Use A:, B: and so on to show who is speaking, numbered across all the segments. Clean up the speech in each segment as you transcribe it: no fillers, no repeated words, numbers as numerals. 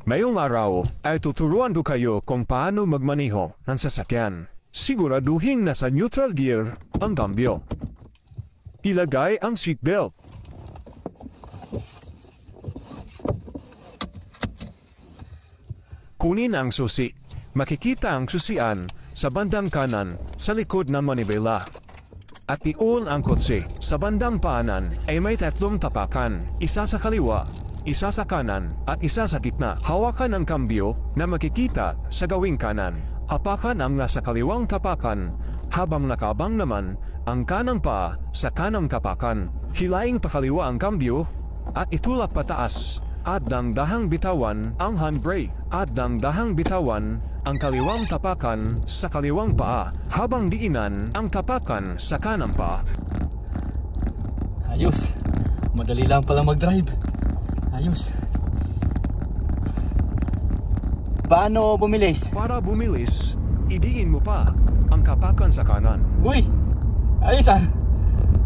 A: Ngayong araw ay tuturuan ko kayo kung paano magmaneho ng sasakyan. Siguraduhin nasa neutral gear ang cambio. Ilagay ang seatbelt. Kunin ang susi. Makikita ang susian sa bandang kanan sa likod ng manibela. At ion ang kotse. Sa bandang paanan ay may tatlong tapakan, isa sa kaliwa, isa sa kanan, at isa sa gitna. Hawakan ang kambyo na makikita sa gawing kanan. Hapakan ang nasa kaliwang tapakan, habang nakabang naman ang kanang paa sa kanang tapakan. Hilaing pakaliwa ang kambyo, at itulak pataas, at dang-dahang bitawan ang handbrake, at dang-dahang bitawan ang kaliwang tapakan sa kaliwang paa, habang diinan ang tapakan sa kanang paa.
B: Ayos, madali lang pala mag-drive. Ayos. Paano bumilis?
A: Para bumilis, idiin mo pa ang tapakan sa kanan.
B: Uy! Ayos ah!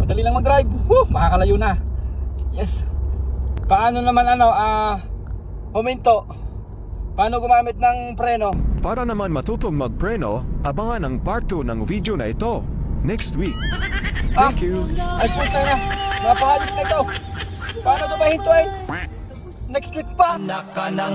B: Madali lang mag-drive. Makakalayo na. Yes. Paano naman huminto? Paano gumamit ng preno?
A: Para naman matutong magpreno, abangan ang part 2 ng video na ito next week. Thank you!
B: Ay puta na! Napakayos na ito! Paano ito mahintuin? Next week pa!
C: Anak ka ng